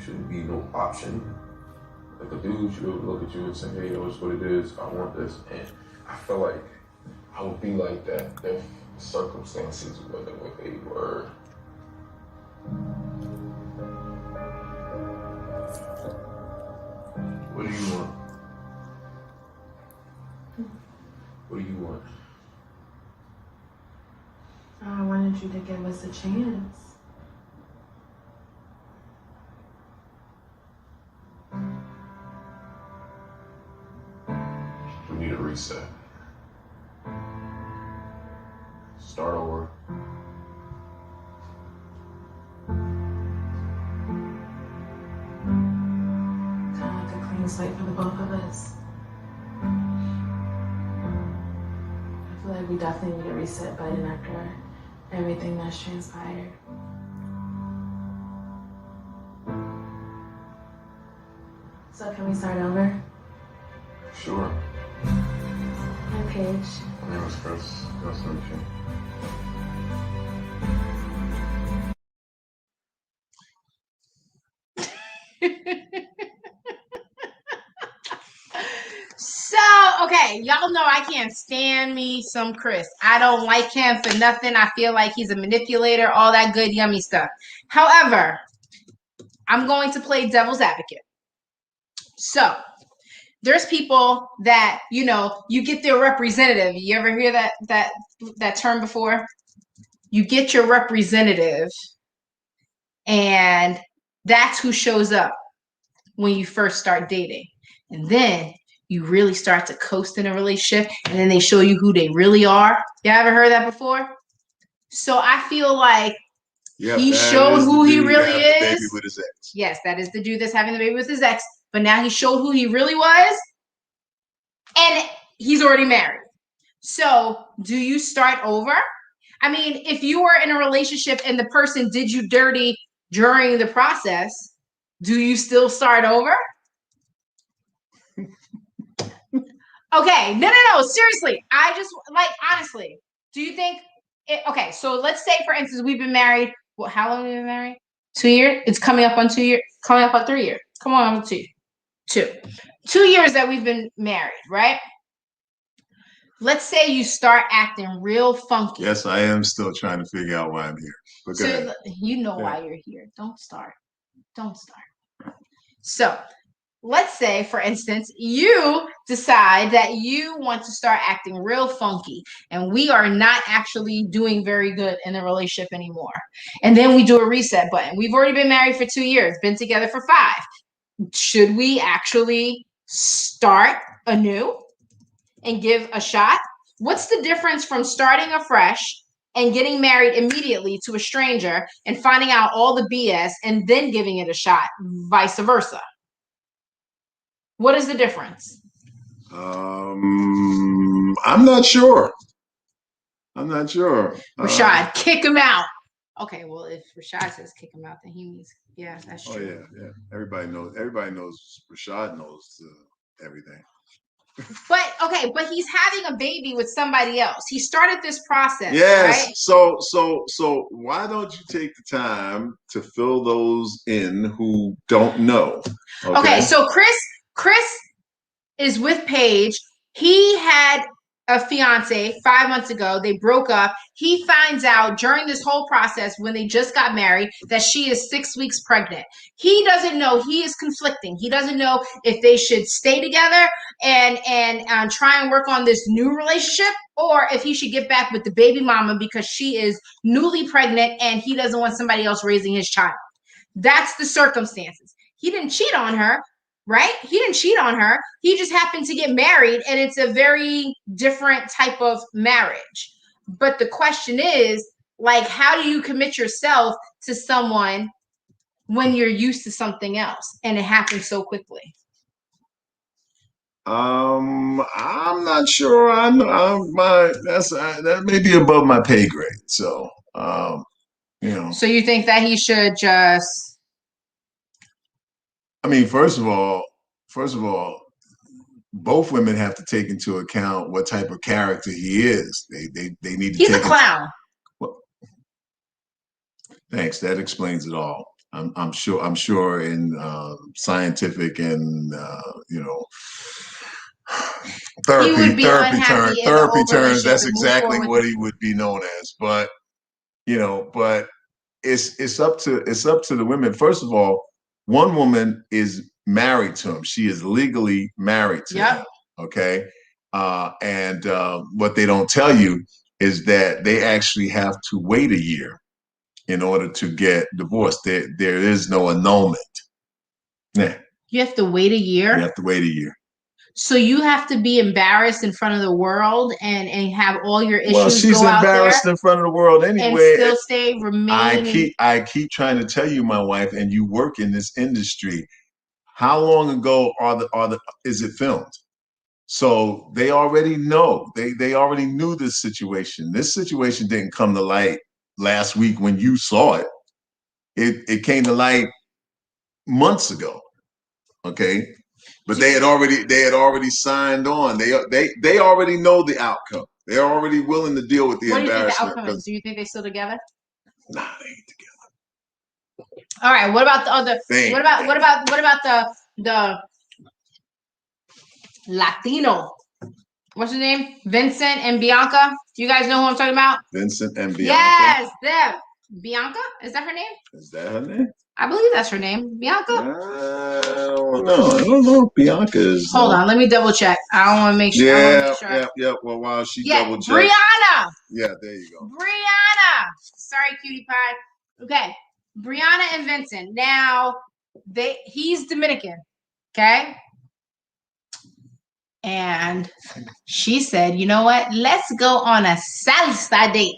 H: shouldn't be no option. Like a dude should be able to look at you and say, hey, yo, it's what it is, I want this. And I feel like I would be like that if circumstances wasn't what they were. What do you want? What do you want?
I: I wanted you to give us a chance.
H: We need a reset. Start over.
I: Kind of like a clean slate for the both of us. I feel like we definitely need a reset button after everything that's transpired. So can we start over?
H: Sure.
I: I'm Paige.
H: My name is Chris. Nice to meet you.
B: So, okay, y'all know I can't stand me some Chris. I don't like him for nothing. I feel like he's a manipulator, all that good, yummy stuff. However, I'm going to play devil's advocate. So, there's people that, you know, you get their representative. You ever hear that term before? You get your representative, and that's who shows up when you first start dating. And then you really start to coast in a relationship, and then they show you who they really are. Y'all ever heard that before? So I feel like he showed who he really is.
A: Baby with his ex.
B: Yes, that is the dude that's having the baby with his ex. But now he showed who he really was, and he's already married. So do you start over? I mean, if you were in a relationship and the person did you dirty during the process, do you still start over? Okay, no, seriously. I just, like, honestly, do you think, okay, so let's say, for instance, we've been married, how long have we been married? 2 years? It's coming up on 2 years, coming up on 3 years. Come on, 2 years that we've been married, right? Let's say you start acting real funky.
A: Yes, I am still trying to figure out why I'm here. But go ahead.
B: You know why you're here. Don't start. So, let's say, for instance, you decide that you want to start acting real funky, and we are not actually doing very good in the relationship anymore. And then we do a reset button. We've already been married for 2 years, been together for 5. Should we actually start anew and give a shot? What's the difference from starting afresh and getting married immediately to a stranger and finding out all the BS and then giving it a shot, vice versa? What is the difference?
A: I'm not sure.
B: Rashad, kick him out. Okay, well, if Rashad says kick him out, then he means, yeah, that's
A: Oh
B: true.
A: yeah. Everybody knows. Rashad knows everything.
B: But okay, but he's having a baby with somebody else. He started this process,
A: Yes.
B: right?
A: So why don't you take the time to fill those in who don't know?
B: Okay, so Chris is with Paige. He had a fiance 5 months ago. They broke up. He finds out during this whole process when they just got married that she is 6 weeks pregnant. He doesn't know. He is conflicting. He doesn't know if they should stay together and try and work on this new relationship, or if he should get back with the baby mama because she is newly pregnant and he doesn't want somebody else raising his child. That's the circumstances. He didn't cheat on her, right? He didn't cheat on her. He just happened to get married, and it's a very different type of marriage. But the question is, like, how do you commit yourself to someone when you're used to something else and it happens so quickly?
A: I'm not sure. That may be above my pay grade. So,
B: So you think that he should just?
A: I mean, first of all, both women have to take into account what type of character he is. They need to.
B: He's a clown.
A: Well, thanks. That explains it all. I'm sure in scientific and therapy terms, that's exactly what he would be known as. But it's up to the women. First of all, one woman is married to him. She is legally married to him. Okay. And what they don't tell you is that they actually have to wait a year in order to get divorced. There is no annulment. Yeah.
B: You have to wait a year?
A: You have to wait a year.
B: So you have to be embarrassed in front of the world and have all your issues.
A: Well, she's embarrassed in front of the world anyway.
B: And still remain.
A: I keep trying to tell you, my wife, and you work in this industry. How long ago is it filmed? So they already know. They already knew this situation. This situation didn't come to light last week when you saw it. It came to light months ago. Okay. But they had already signed on. They already know the outcome. They're already willing to deal with the embarrassment.
B: What do you think the outcome is? Do you think they're still together?
A: Nah, they ain't together.
B: All right. What about the other? What about the Latino? What's his name? Vincent and Bianca. Do you guys know who I'm talking about?
A: Vincent and Bianca.
B: Yes, them. Bianca? Is that her name?
A: Is that her name?
B: I believe that's her name. Bianca?
A: I don't know if Bianca is.
B: Hold on, let me double check. I want to make sure.
A: Yeah. Well, while she double checks.
B: Brianna.
A: Yeah, there you go.
B: Brianna. Sorry, cutie pie. Okay. Brianna and Vincent. Now, he's Dominican. Okay. And she said, you know what? Let's go on a salsa date.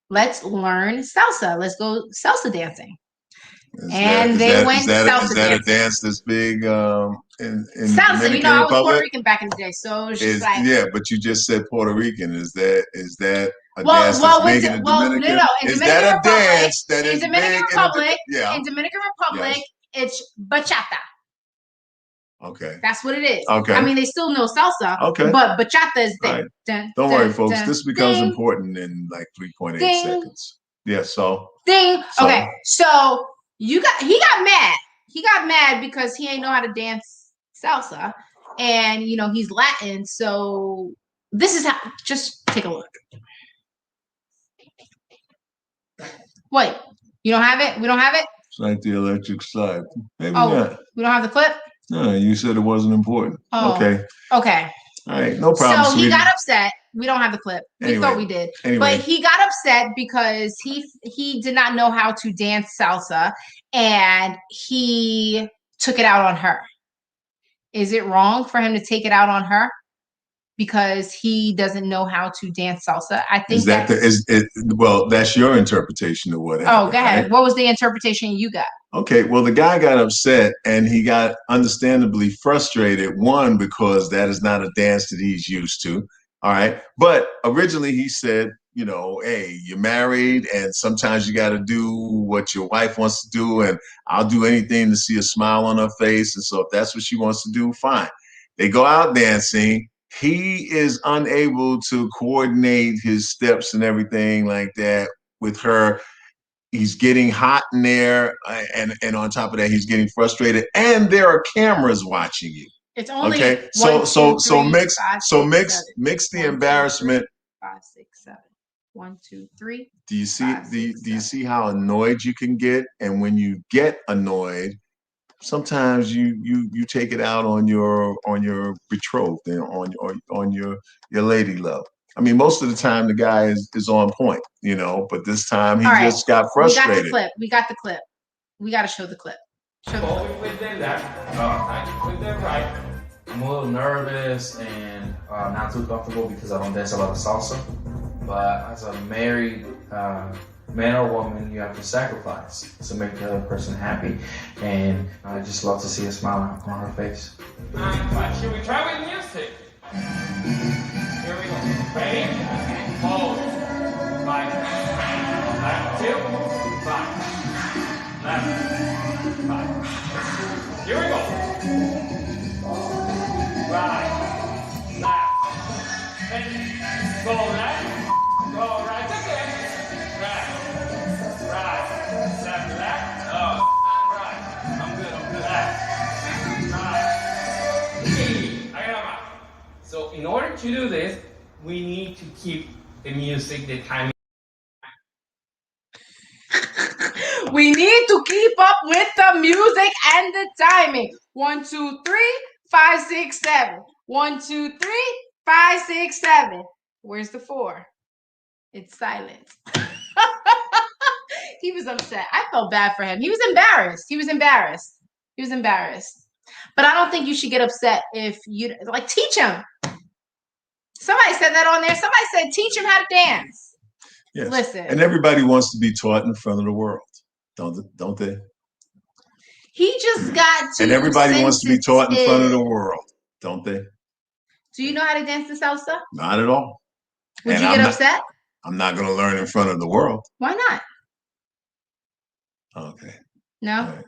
B: Let's learn salsa. Let's go salsa dancing. They went salsa.
A: Is that a dance that's big in
B: salsa?
A: Dominican
B: you know, I was
A: Republic?
B: Puerto Rican back in the day, so it's just
A: but you just said Puerto Rican. Is that a dance that's big in the Dominican?
B: No. In
A: is
B: Dominican
A: that a
B: Republic,
A: dance that is
B: Dominican
A: big
B: Republic?
A: In
B: Dominican Republic, it's bachata.
A: Okay.
B: That's what it is.
A: Okay.
B: I mean, they still know salsa.
A: Okay.
B: But bachata is thing.
A: Right. Don't worry, folks. This becomes important in like 3.8 seconds. Yeah. So.
B: Ding. Okay. So he got mad. He got mad because he ain't know how to dance salsa, and he's Latin. So this is how. Just take a look. Wait, you don't have it? We don't have it?
A: It's like the electric slide. Maybe not.
B: We don't have the clip?
A: No, you said it wasn't important.
B: Oh,
A: okay.
B: All
A: right, no problem.
B: So he got upset. We don't have the clip. We thought we did. But he got upset because he did not know how to dance salsa, and he took it out on her. Is it wrong for him to take it out on her because he doesn't know how to dance salsa? I think
A: that's your interpretation of what happened.
B: Oh, go ahead.
A: Right?
B: What was the interpretation you got?
A: Okay, well, the guy got upset and he got understandably frustrated. One, because that is not a dance that he's used to. All right. But originally he said you know, hey, you're married and sometimes you got to do what your wife wants to do. And I'll do anything to see a smile on her face. And so if that's what she wants to do, fine. They go out dancing. He is unable to coordinate his steps and everything like that with her. He's getting hot in there. And on top of that, he's getting frustrated. And there are cameras watching you.
B: It's only
A: okay.
B: One,
A: So
B: two, three,
A: mix
B: five,
A: so
B: six,
A: mix
B: seven.
A: mix the
B: 1, 2, 3,
A: embarrassment.
B: 5, 6, 7. 1, 2, 3.
A: Do you see
B: 5,
A: do
B: 6,
A: you
B: 7.
A: see how annoyed you can get? And when you get annoyed, sometimes you take it out on your betrothed and on your lady love. I mean, most of the time the guy is on point, you know, but this time he
B: All right.
A: just got frustrated.
B: We got the clip. We got to show the clip.
J: Going with them left, not with them right. I'm a little nervous and not too comfortable because I don't dance a lot of salsa. But as a married man or woman, you have to sacrifice to make the other person happy. And I just love to see a smile on her face. Should we try with music? Here we go. Ready? Hold. 5. Left, 2, 5. Left, 5. Here we go. Right, left, and go left, go right again. Right, left, and right. I'm good. Left, right. I got my. So in order to do this, we need to keep the music, the timing.
B: We need to keep up with the music and the timing. 1, 2, 3, 5, 6, 7. 1, 2, 3, 5, 6, 7. Where's the 4? It's silent. He was upset. I felt bad for him. He was embarrassed. But I don't think you should get upset if you like teach him. Somebody said that on there. Somebody said teach him how to dance.
A: Yes.
B: Listen.
A: And everybody wants to be taught in front of the world, don't they?
B: He just got too
A: And everybody wants to be taught in front of the
B: sensitive.
A: world, don't they?
B: Do you know how to dance the salsa?
A: Not at all.
B: Would
A: And
B: you get upset?
A: I'm not going to learn in front of the world.
B: Why not?
A: Okay.
B: No?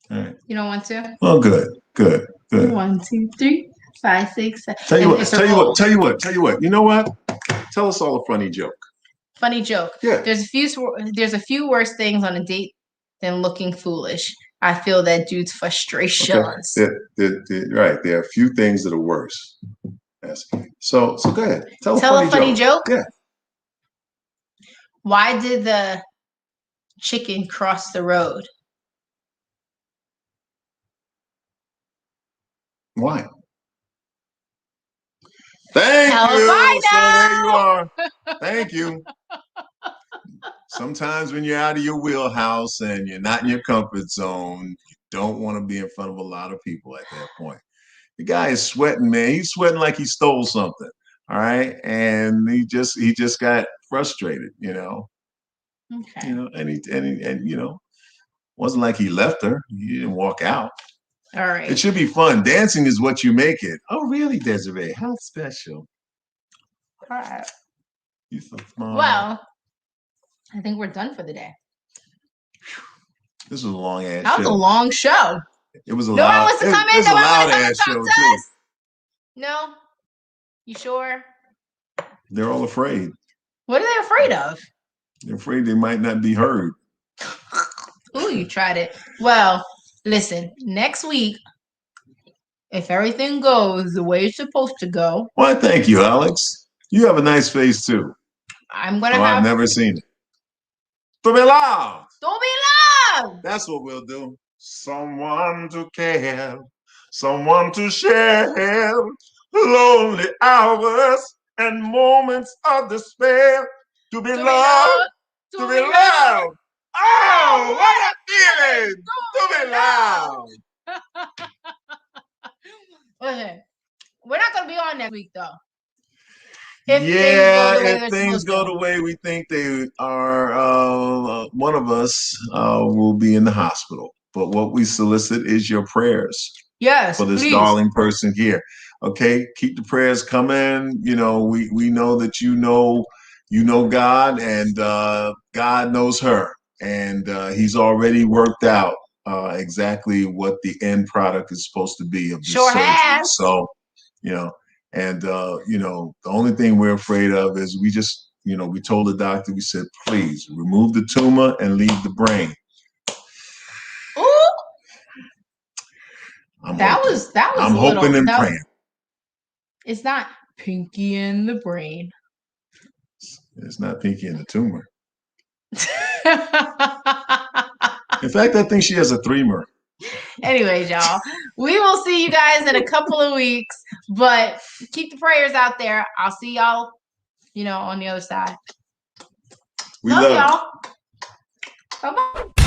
A: All right.
B: You don't want to?
A: Well, good.
B: 1, 2, 3, 5, 6, 7.
A: Tell you what. You know what? Tell us all a funny joke.
B: Funny joke.
A: Yeah.
B: There's a few worse things on a date than looking foolish. I feel that dude's frustrations.
A: Okay. Right. There are a few things that are worse. Yes. So go ahead. Tell a funny
B: joke.
A: Yeah.
B: Why did the chicken cross the road?
A: Why? Thank you. So there you are. Thank you. Sometimes when you're out of your wheelhouse and you're not in your comfort zone, you don't want to be in front of a lot of people at that point. The guy is sweating, man. He's sweating like he stole something. All right. And he just got frustrated, you know.
B: Okay.
A: You know, and you know, wasn't like he left her. He didn't walk out.
B: All right.
A: It should be fun. Dancing is what you make it. Oh, really, Desiree? How special.
B: All right.
A: You so smart.
B: Well, I think we're done for the day.
A: This was a long ass show.
B: That was a long show.
A: It was a
B: loud. No one wants to come in. No one wants to come and talk to us. No. You sure?
A: They're all afraid.
B: What are they afraid of?
A: They're afraid they might not be heard.
B: Ooh, you tried it. Well, listen, next week, if everything goes the way it's supposed to go.
A: Why, thank you, Alex. You have a nice face, too.
B: I'm going to have...
A: I've never seen it. To be loved.
B: To be loved.
A: That's what we'll do. Someone to care. Someone to share. Lonely hours and moments of despair. To be loved. To be loved. Oh, what a feeling. To be loved.
B: Listen, we're not going to be on next week, though.
A: If things go the way we think they are, one of us will be in the hospital. But what we solicit is your prayers.
B: Yes,
A: for this
B: please.
A: darling person here. Okay, keep the prayers coming. You know, we know that you you know God, and God knows her, and He's already worked out exactly what the end product is supposed to be of this
B: Sure
A: surgery.
B: has.
A: So, and the only thing we're afraid of is we just, we told the doctor, we said, please remove the tumor and leave the brain.
B: Ooh,
A: I'm
B: hoping
A: and praying.
B: It's not Pinky in the brain.
A: It's not Pinky in the tumor. In fact, I think she has a 3-mer.
B: Anyways, y'all, we will see you guys in a couple of weeks, but keep the prayers out there. I'll see y'all, on the other side.
A: We
B: love
A: love
B: y'all. Bye-bye.